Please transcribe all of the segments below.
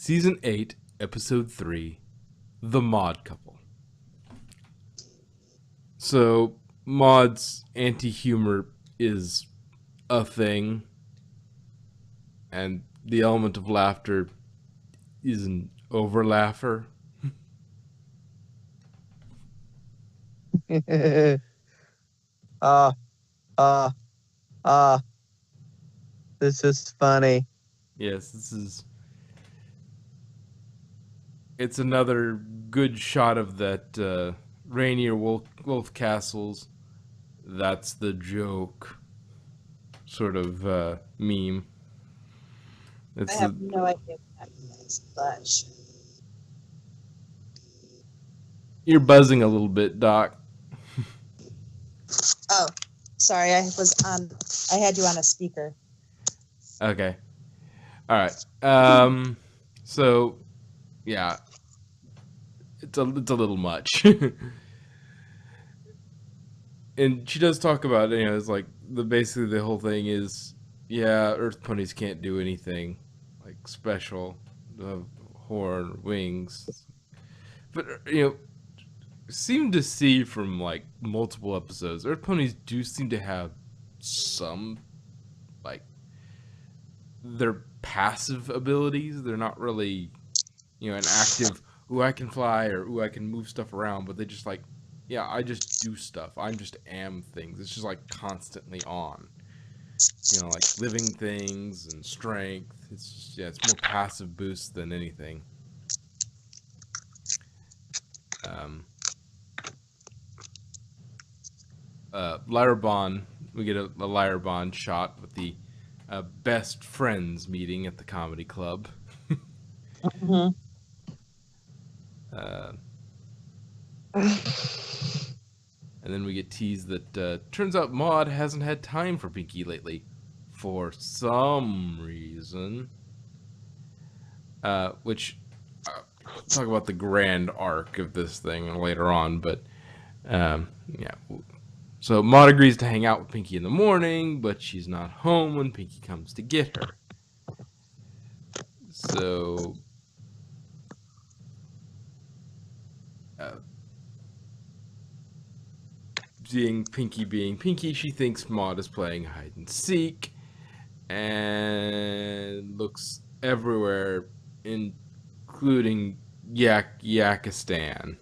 Season 8, Episode 3, The Maud Couple. So, Maud's anti-humor is a thing, and the element of laughter is an over-laugher. uh, uh, uh, this is funny. Yes, it's another good shot of that Rainier Wolf Castle's "that's the joke" sort of meme. I have no idea what that means, but You're buzzing a little bit, Doc. oh, sorry, I had you on a speaker. Okay. All right. So, yeah, it's a little much. And she does talk about, it's like basically the whole thing is, yeah, Earth ponies can't do anything like special, horn, wings, but seem to see from like multiple episodes, Earth ponies do seem to have some like their passive abilities. They're not really, an active, ooh, I can fly, or ooh, I can move stuff around, but they just like, yeah, I just do stuff. I'm just am things. It's just like constantly on. Like living things and strength. It's just, it's more passive boost than anything. Lyra, we get a Lyra shot with the best friends meeting at the comedy club. Mm-hmm. And then we get teased that turns out Maud hasn't had time for Pinky lately, for some reason. Which talk about the grand arc of this thing later on, but yeah. So Maud agrees to hang out with Pinky in the morning, but she's not home when Pinky comes to get her. So being Pinky, she thinks Maud is playing hide and seek and looks everywhere, including Yakistan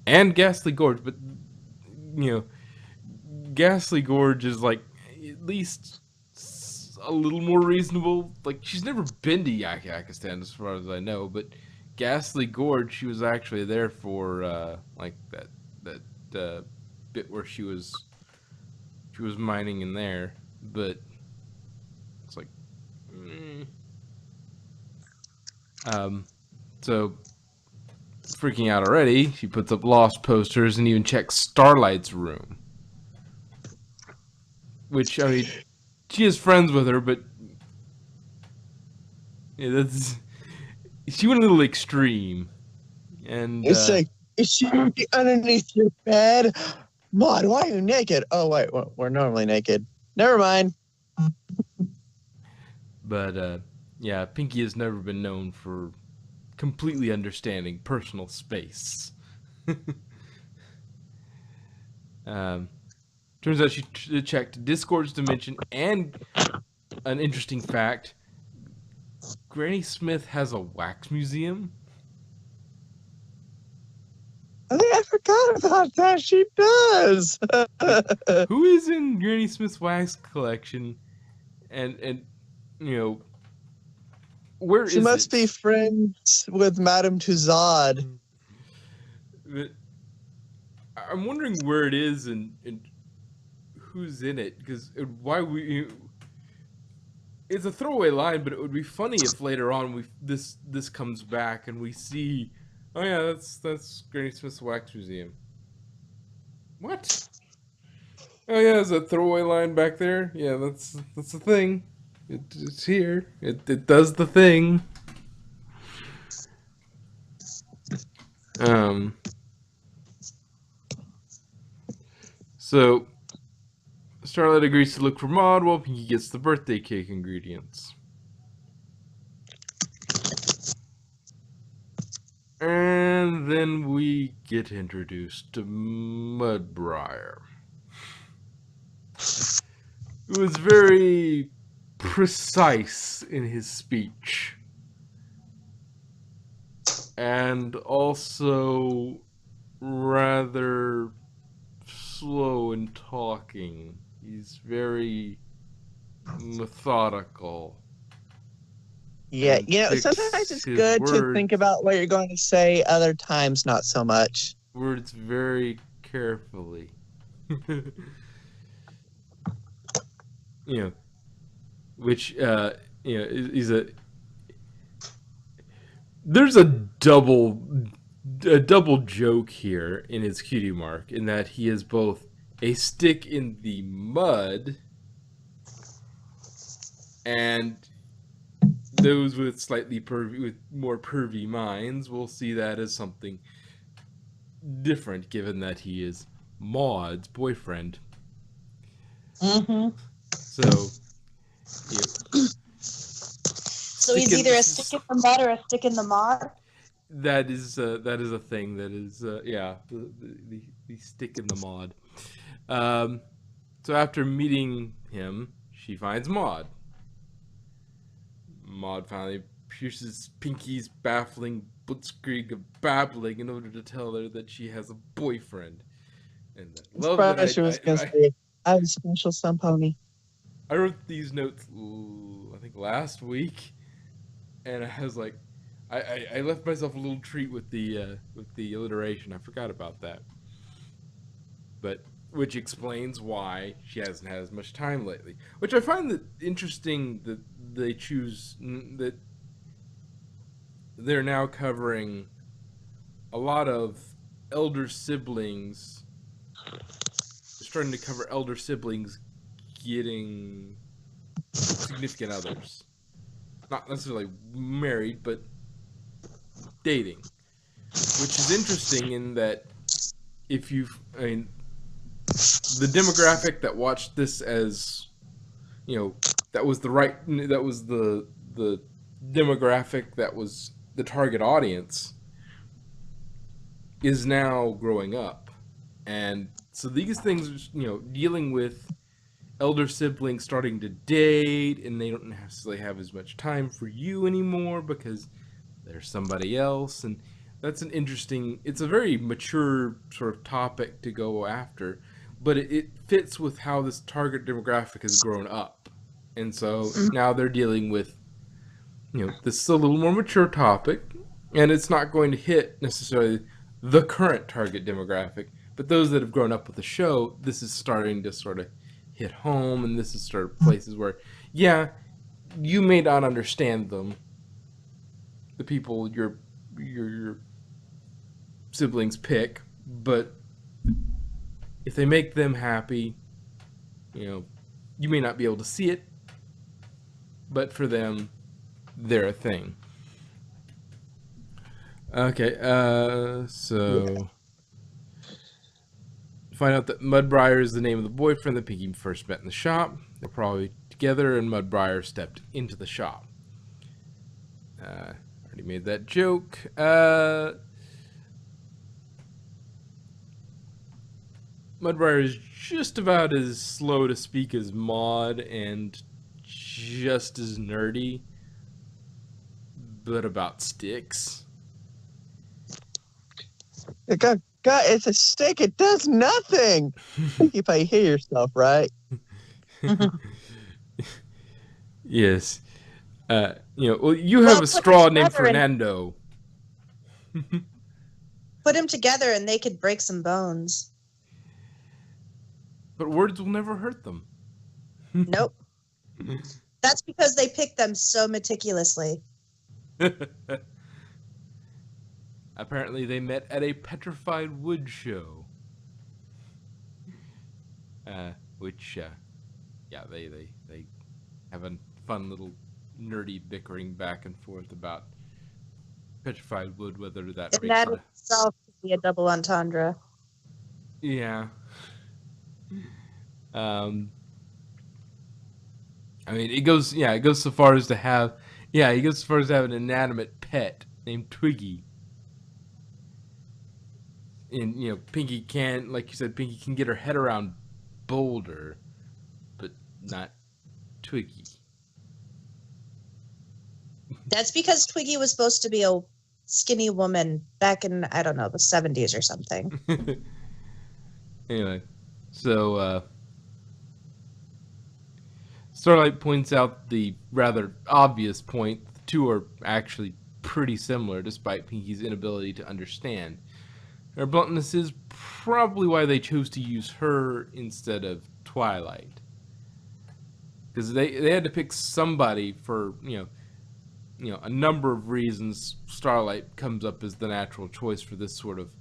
and Ghastly Gorge. But Ghastly Gorge is like at least a little more reasonable. Like, she's never been to Yakistan as far as I know, but Ghastly Gorge, she was actually there for like that bit where she was mining in there, but it's like so freaking out already, she puts up lost posters and even checks Starlight's room, which, I mean, she is friends with her, but yeah, she went a little extreme. And it's like, is she underneath your bed? Maud, why are you naked? Oh, wait, we're normally naked. Never mind. But yeah, Pinky has never been known for completely understanding personal space. Turns out she checked Discord's dimension, and an interesting fact, Granny Smith has a wax museum. I think I forgot about that. She does. Who is in Granny Smith's wax collection? And where she must be friends with Madame Tussauds. I'm wondering where it is and who's in it, because it's a throwaway line, but it would be funny if later on this comes back and we see, oh yeah, that's Granny Smith's wax museum. What? Oh yeah, there's a throwaway line back there. Yeah, that's the thing. It's here. It does the thing. So Starlight agrees to look for Maud while Pinky gets the birthday cake ingredients. And then we get introduced to Mudbriar. It was very precise in his speech. And also rather slow in talking. He's very methodical. Yeah, And sometimes picks it's his good to think words, about what you're going to say. Other times, not so much. words very carefully. You know, which is a there's a double joke here in his cutie mark in that he is both a stick in the mud, and those with more pervy minds will see that as something different, given that he is Maud's boyfriend. Mm-hmm. So, So he's either a stick in the mud or a stick in the mud. That is a thing. That is the stick in the Maud. So after meeting him, she finds Maud. Maud finally pierces Pinky's baffling blitzkrieg of babbling in order to tell her that she has a boyfriend. And I love that She was going to say, I have a special sun pony. I wrote these notes, I think last week, and I was like, I left myself a little treat with the alliteration. I forgot about that, but which explains why she hasn't had as much time lately. Which I find that interesting that they choose that they're now covering a lot of elder siblings. They're starting to cover elder siblings getting significant others. Not necessarily married, but dating. Which is interesting in that the demographic that watched this as, that was the demographic that was the target audience, is now growing up. And so these things, dealing with elder siblings starting to date, and they don't necessarily have as much time for you anymore because there's somebody else, and it's a very mature sort of topic to go after, but it fits with how this target demographic has grown up. And so now they're dealing with, this is a little more mature topic, and it's not going to hit necessarily the current target demographic, but those that have grown up with the show, this is starting to sort of hit home, and this is sort of places where, yeah, you may not understand them, the people your siblings pick, but if they make them happy, you may not be able to see it, but for them, they're a thing. Okay, so find out that Mudbriar is the name of the boyfriend that Pinky first met in the shop. They're probably together, and Mudbriar stepped into the shop. Already made that joke. Mudbriar is just about as slow to speak as Maud and just as nerdy, but about sticks. It's a stick. It does nothing. If I hear yourself, right? Yes. You have a straw named Fernando. Put them together and they could break some bones. But words will never hurt them. Nope. That's because they picked them so meticulously. Apparently they met at a petrified wood show. Which they have a fun little nerdy bickering back and forth about petrified wood, whether that and that itself could be a double entendre. Yeah. It goes so far as to have an inanimate pet named Twiggy. And Pinky can, like you said, Pinky can get her head around Boulder, but not Twiggy. That's because Twiggy was supposed to be a skinny woman back in, I don't know, the 70s or something. Anyway, so Starlight points out the rather obvious point. The two are actually pretty similar, despite Pinky's inability to understand. Her bluntness is probably why they chose to use her instead of Twilight. Because they had to pick somebody for, a number of reasons. Starlight comes up as the natural choice for this sort of,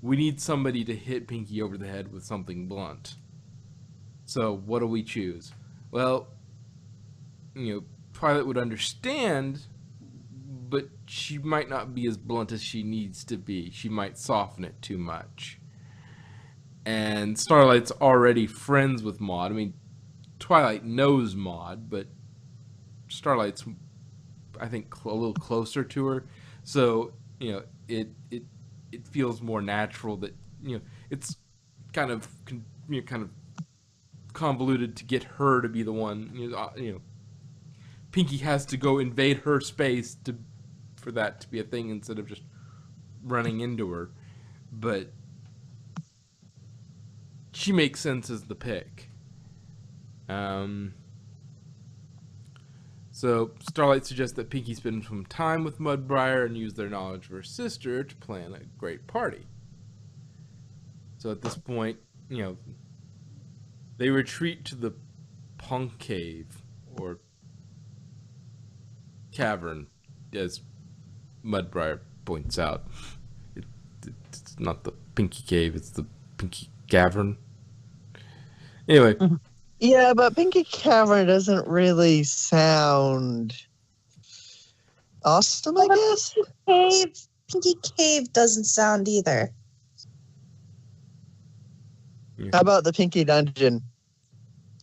we need somebody to hit Pinky over the head with something blunt. So what do we choose? Well, Twilight would understand, but she might not be as blunt as she needs to be. She might soften it too much. And Starlight's already friends with Maud. I mean, Twilight knows Maud, but Starlight's, I think, a little closer to her. So, it feels more natural that, it's kind of convoluted to get her to be the one. Pinky has to go invade her space for that to be a thing instead of just running into her. But she makes sense as the pick. So Starlight suggests that Pinky spend some time with Mudbriar and use their knowledge of her sister to plan a great party. So at this point, they retreat to the Punk Cave, or cavern, as Mudbriar points out. It's not the Pinky Cave, it's the Pinky Cavern. Anyway. Yeah, but Pinky Cavern doesn't really sound awesome, I guess. Pinky Cave doesn't sound either. How about the Pinky Dungeon?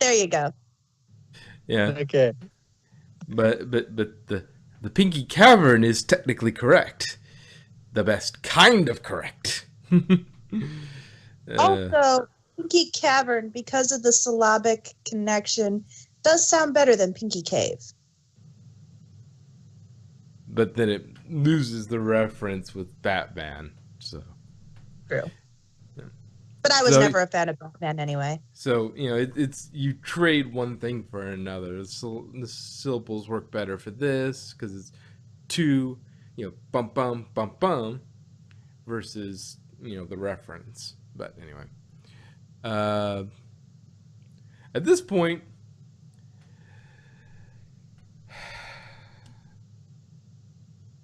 There you go. Yeah. Okay. But the Pinky Cavern is technically correct. The best kind of correct. Also, Pinky Cavern, because of the syllabic connection, does sound better than Pinky Cave. But then it loses the reference with Batman. So true. Yeah. But I was never a fan of Batman anyway. So it's you trade one thing for another. The syllables work better for this because it's two, bum bum bum bum, versus the reference. But anyway. At this point,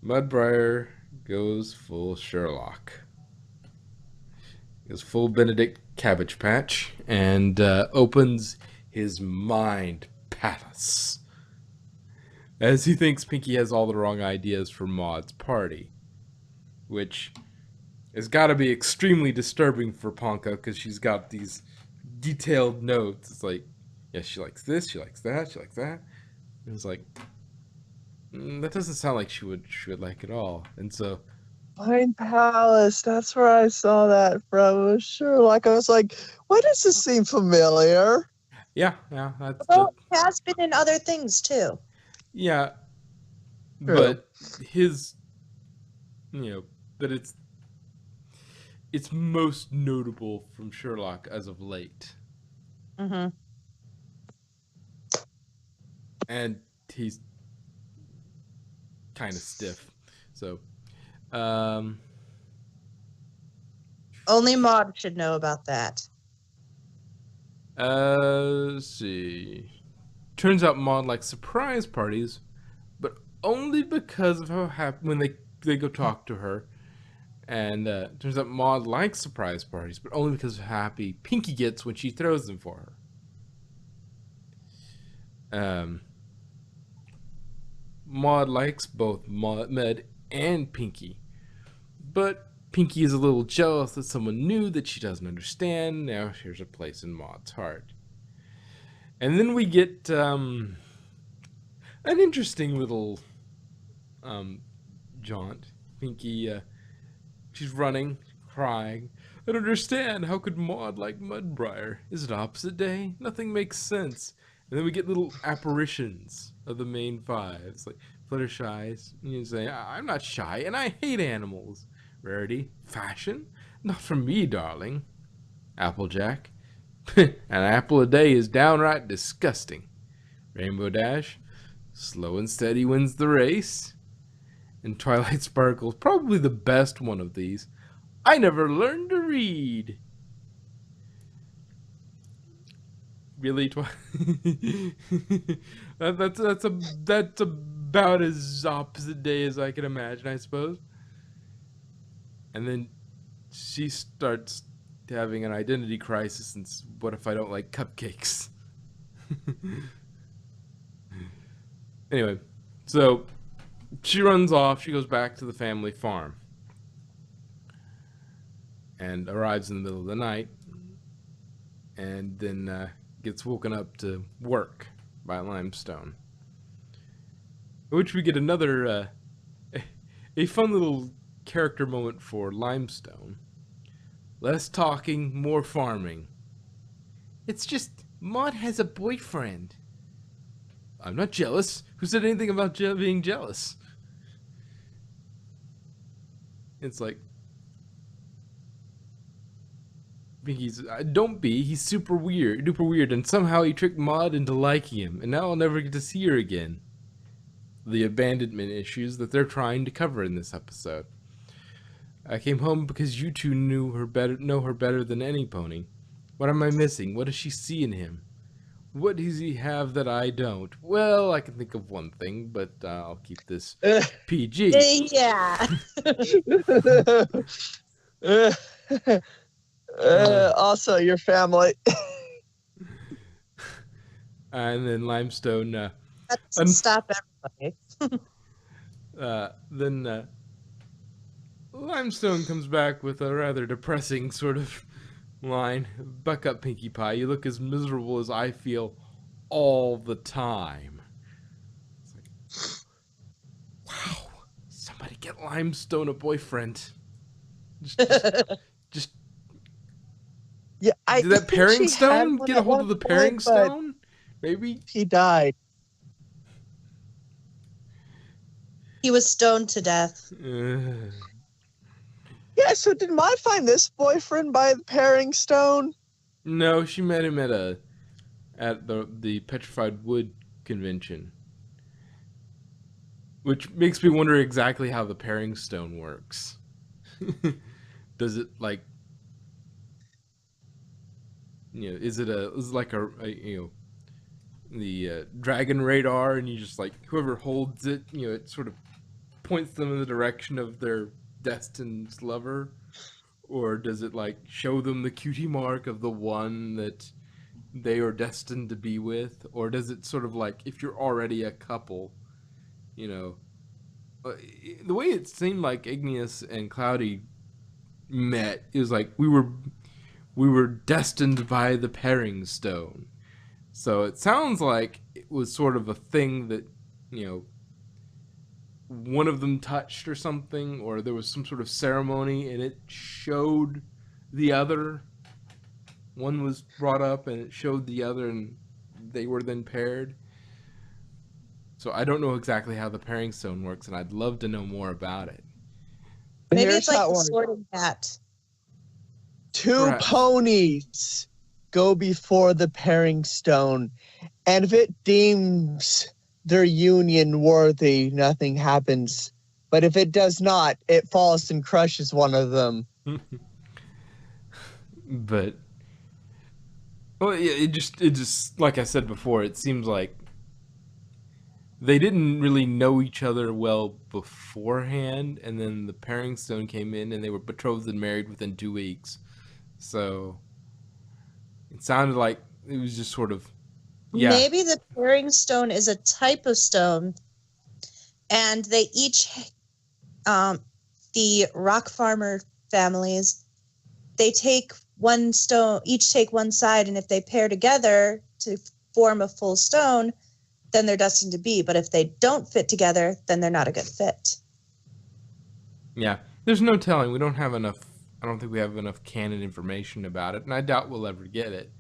Mudbriar goes full Sherlock. He goes full Benedict Cabbage Patch and opens his mind palace as he thinks Pinky has all the wrong ideas for Maud's party, which has got to be extremely disturbing for Ponka because she's got these detailed notes. It's like, yeah, she likes this, she likes that, she likes that. And it's like, that doesn't sound like she would like it all. And so, Mind Palace, that's where I saw that from. Sure, like I was like, why does this seem familiar? Yeah, that's well, it has been in other things too. Yeah, true. But his, but it's most notable from Sherlock as of late. Mm-hmm. And he's kind of stiff. So, only Maud should know about that. Let's see. Turns out Maud likes surprise parties, but only because of how happy when they go talk to her. And turns out Maud likes surprise parties, but only because of how happy Pinky gets when she throws them for her. Maud likes both Med and Pinky, but Pinky is a little jealous that someone new that she doesn't understand now here's a place in Maud's heart. And then we get an interesting little jaunt. Pinky, she's running crying. I don't understand. How could Maud like Mudbriar? Is it opposite day? Nothing makes sense. And then we get little apparitions of the main five. It's like Fluttershy's. You say, I'm not shy, and I hate animals. Rarity, fashion? Not for me, darling. Applejack. An apple a day is downright disgusting. Rainbow Dash. Slow and steady wins the race. And Twilight Sparkle's probably the best one of these. I never learned to read. Really, that's about as opposite day as I can imagine, I suppose. And then she starts having an identity crisis. And what if I don't like cupcakes? Anyway, so she runs off. She goes back to the family farm and arrives in the middle of the night, and then gets woken up to work by Limestone. Which we get another a fun little character moment for Limestone. Less talking, more farming. It's just Maud has a boyfriend. I'm not jealous. Who said anything about being jealous? It's like, don't be. He's super weird, and somehow he tricked Maud into liking him, and now I'll never get to see her again. The abandonment issues that they're trying to cover in this episode. I came home because you two know her better than any pony. What am I missing? What does she see in him? What does he have that I don't? Well, I can think of one thing, but I'll keep this PG. Yeah. Also, your family. And then Limestone. Let's stop everybody. Then Limestone comes back with a rather depressing sort of line. Buck up, Pinkie Pie. You look as miserable as I feel all the time. It's like, wow. Somebody get Limestone a boyfriend. Just Yeah, did that pairing stone one get a at hold of one the pairing point, stone? Maybe? He died. He was stoned to death. Yeah, so did Maud find this boyfriend by the pairing stone? No, she met him at the Petrified Wood convention. Which makes me wonder exactly how the pairing stone works. Does it like, is it like a the dragon radar, and you just like whoever holds it, it sort of points them in the direction of their destined lover? Or does it like show them the cutie mark of the one that they are destined to be with? Or does it sort of like, if you're already a couple, the way it seemed like Igneous and Cloudy met, it was like we were destined by the pairing stone. So it sounds like it was sort of a thing that, one of them touched or something, or there was some sort of ceremony and it showed the other. One was brought up and it showed the other, and they were then paired. So I don't know exactly how the pairing stone works, and I'd love to know more about it. Maybe Here's it's like how it the works. sorting hat. Two Perhaps. ponies go before the pairing stone, and if it deems their union worthy, nothing happens. But if it does not, it falls and crushes one of them. But, well, yeah, it just like I said before, it seems like they didn't really know each other well beforehand, and then the pairing stone came in, and they were betrothed and married within 2 weeks. So it sounded like it was just sort of, yeah. Maybe the pairing stone is a type of stone, and they each, the rock farmer families, they take one stone, each take one side, and if they pair together to form a full stone, then they're destined to be. But if they don't fit together, then they're not a good fit. Yeah, there's no telling. We don't have enough I don't think we have enough canon information about it, and I doubt we'll ever get it.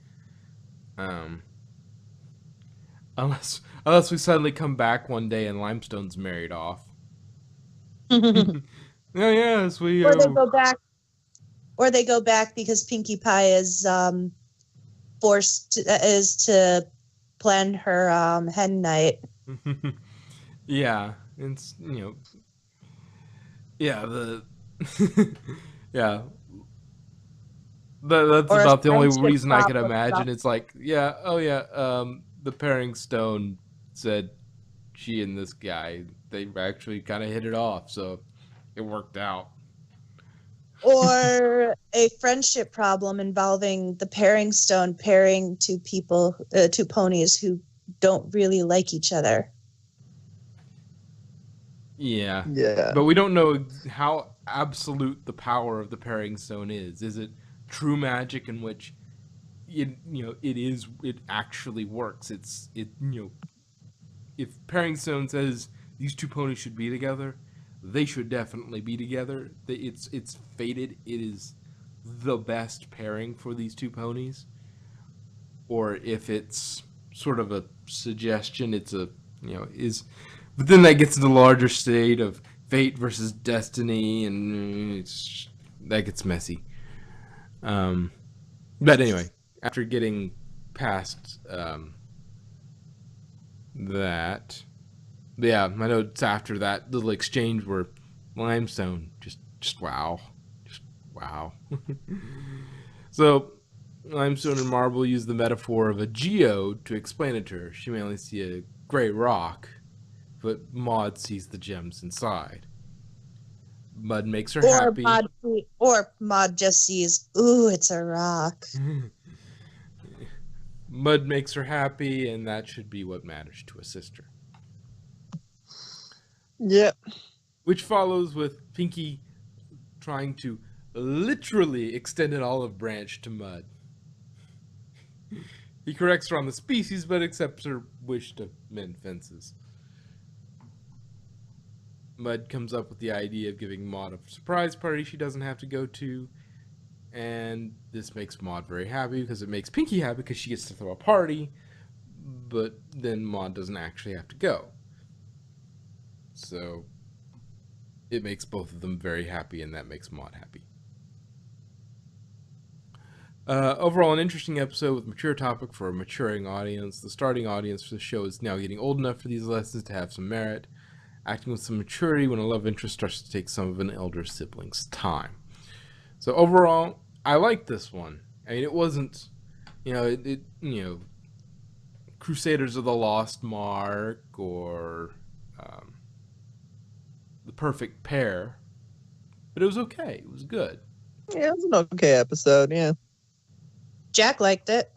Unless we suddenly come back one day and Limestone's married off. Oh yes, we. Or they go back. Or they go back because Pinkie Pie is is to plan her hen night. Yeah, it's yeah yeah. That's Or a about the only friendship reason I could problem imagine. about- It's like, yeah, oh yeah, the pairing stone said she and this guy, they actually kind of hit it off, so it worked out. Or a friendship problem involving the pairing stone pairing two ponies who don't really like each other. Yeah. Yeah. But we don't know how absolute the power of the pairing stone is. Is it true magic in which it actually works? If pairing stone says these two ponies should be together, they should definitely be together. It's fated. It is the best pairing for these two ponies. Or if it's sort of a suggestion, it's a but then that gets into the larger state of fate versus destiny, and that gets messy. But anyway, after getting past that, yeah, my notes after that little exchange were Limestone, just wow, just wow. So Limestone and Marble use the metaphor of a geode to explain it to her. She may only see a gray rock, but Maud sees the gems inside. Mud makes her happy. Maud just sees, ooh, it's a rock. Mud makes her happy, and that should be what matters to a sister. Yep. Which follows with Pinkie trying to literally extend an olive branch to Mud. He corrects her on the species, but accepts her wish to mend fences. Mud comes up with the idea of giving Maud a surprise party she doesn't have to go to, and this makes Maud very happy because it makes Pinkie happy because she gets to throw a party, but then Maud doesn't actually have to go. So it makes both of them very happy, and that makes Maud happy. Overall, an interesting episode with mature topic for a maturing audience. The starting audience for the show is now getting old enough for these lessons to have some merit, acting with some maturity when a love interest starts to take some of an elder sibling's time. So overall, I like this one. I mean, it wasn't, Crusaders of the Lost Mark or The Perfect Pair, but it was okay. It was good. Yeah, it was an okay episode, yeah. Jack liked it.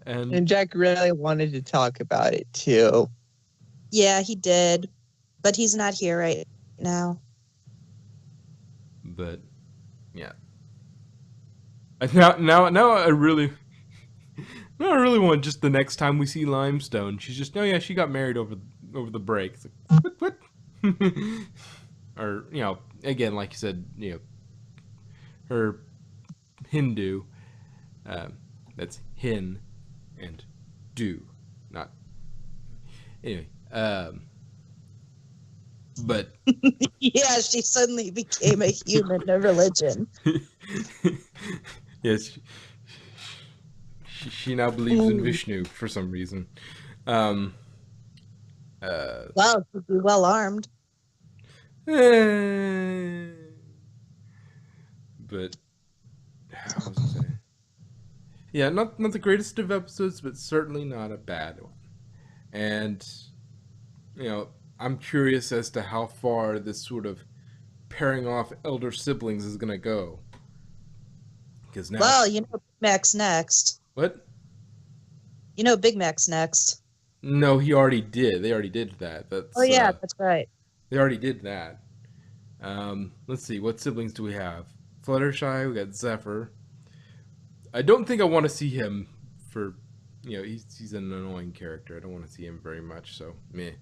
And Jack really wanted to talk about it, too. Yeah, he did. But he's not here right now. But, yeah. Now I really want just the next time we see Limestone, she's just, oh yeah, she got married over the break. It's like, what? Or, again, like you said, her Hindu, that's hin and do, not, anyway, but Yeah, she suddenly became a human, a religion. Yes, she now believes in Vishnu for some reason. Well, she'd be well armed. But how was I saying? Yeah, not the greatest of episodes, but certainly not a bad one. And I'm curious as to how far this sort of pairing off elder siblings is gonna go. Because now, Well, Big Mac's next. what? Big Mac's next. No, he already did. They already did that. That's That's right. they already did that. Let's see, what siblings do we have? Fluttershy, we got Zephyr. I don't think I want to see him for, he's an annoying character. I don't want to see him very much, so meh.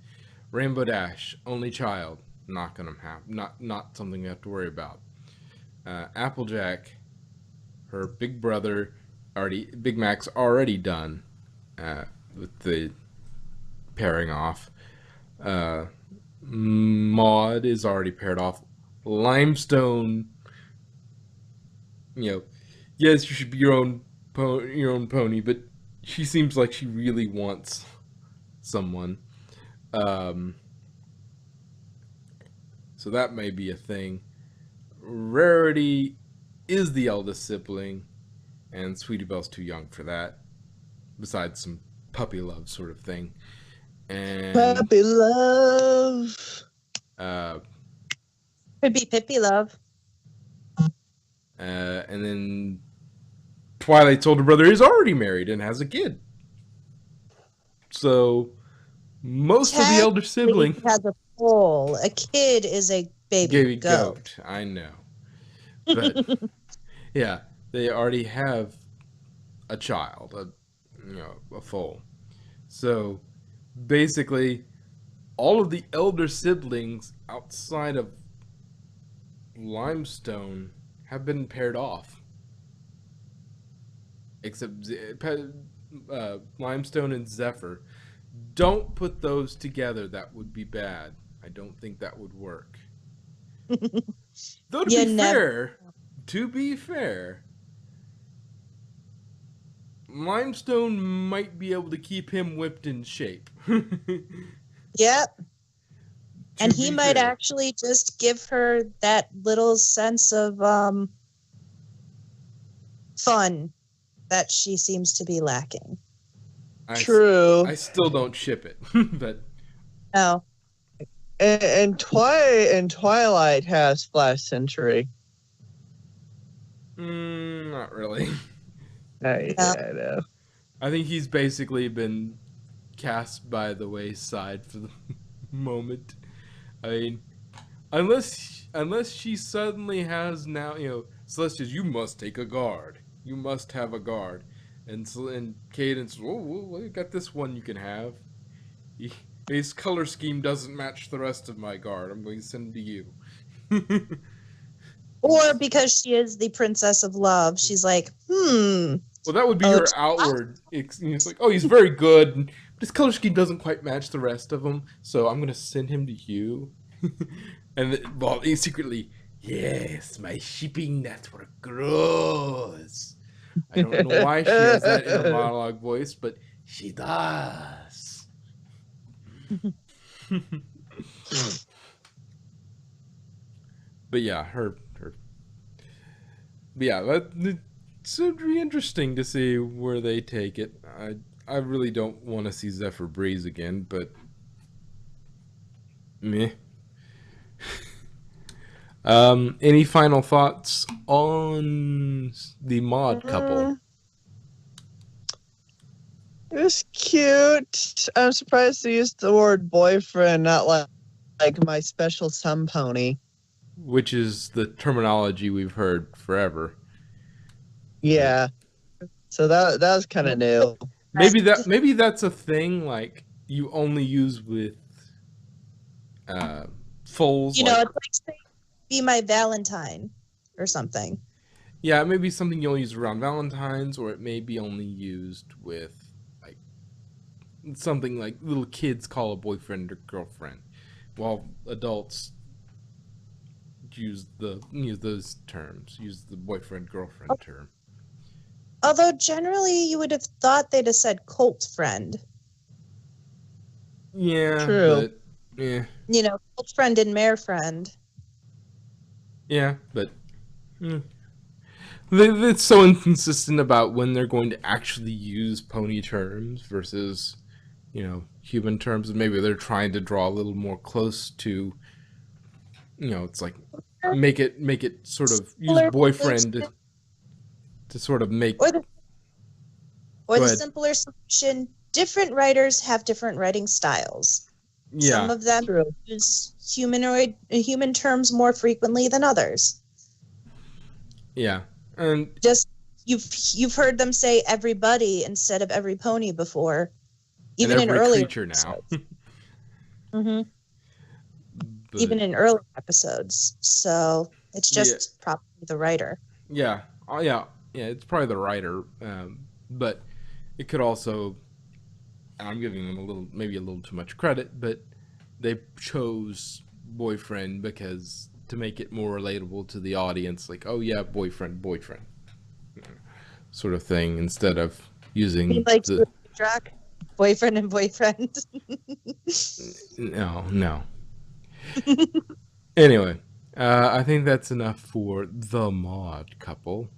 Rainbow Dash, only child, not gonna have, not something we have to worry about. Applejack, her big brother, Big Mac's already done with the pairing off. Maud is already paired off. Limestone, yes, you should be your own pony, but she seems like she really wants someone. Um, so that may be a thing. Rarity is the eldest sibling, and Sweetie Belle's too young for that. Besides some puppy love sort of thing, and Puppy love. Could be Pippi Love. And then Twilight's older brother is already married and has a kid. So most of the elder sibling has a foal. A kid is a baby goat. I know, but yeah, they already have a child, a foal. So basically, all of the elder siblings outside of Limestone have been paired off, except Limestone and Zephyr. Don't put those together. That would be bad. I don't think that would work. Though to be fair, Limestone might be able to keep him whipped in shape. Yep. And he might actually just give her that little sense of fun that she seems to be lacking. True. I still don't ship it, but no. And Twilight has Flash Century. Not really. I know. I think he's basically been cast by the wayside for the moment. I mean, unless she suddenly has now, Celestia's, you must take a guard. You must have a guard. And Cadence, well, you got this one you can have. His color scheme doesn't match the rest of my guard. I'm going to send him to you. Or because she is the princess of love, she's like, Well, that would be her outward. It's like, oh, he's very good. But his color scheme doesn't quite match the rest of them, so I'm going to send him to you. And he's secretly, yes, my shipping network grows. I don't know why she has that inner monologue voice, but she does. But yeah, it's be interesting to see where they take it. I really don't want to see Zephyr Breeze again, but meh. Any final thoughts on the Maud couple? It was cute. I'm surprised they used the word boyfriend, not like my special sun pony. Which is the terminology we've heard forever. Yeah. So that was kind of new. Maybe that's a thing like you only use with foals. it's like saying, be my Valentine or something. Yeah, it may be something you only use around Valentine's, or it may be only used with like something like little kids call a boyfriend or girlfriend, while adults use those terms, use the boyfriend girlfriend term. Although generally you would have thought they'd have said cult friend. Yeah, true. But, yeah. Cult friend and mare friend. Yeah, but it's so inconsistent about when they're going to actually use pony terms versus, human terms. And maybe they're trying to draw a little more close to, it's like make it sort of use boyfriend to sort of make. Or the simpler solution, different writers have different writing styles. Yeah. Some of them use human terms more frequently than others. Yeah. And just you've heard them say everybody instead of every pony before. Even in early creature now. Mm-hmm. Even in early episodes. So It's just probably the writer. Yeah. Oh, yeah. Yeah, it's probably the writer. But it could also, I'm giving them maybe a little too much credit, but they chose boyfriend because to make it more relatable to the audience, like, oh yeah, boyfriend, sort of thing, instead of using Like the track, boyfriend and boyfriend. no. Anyway, I think that's enough for the mod couple.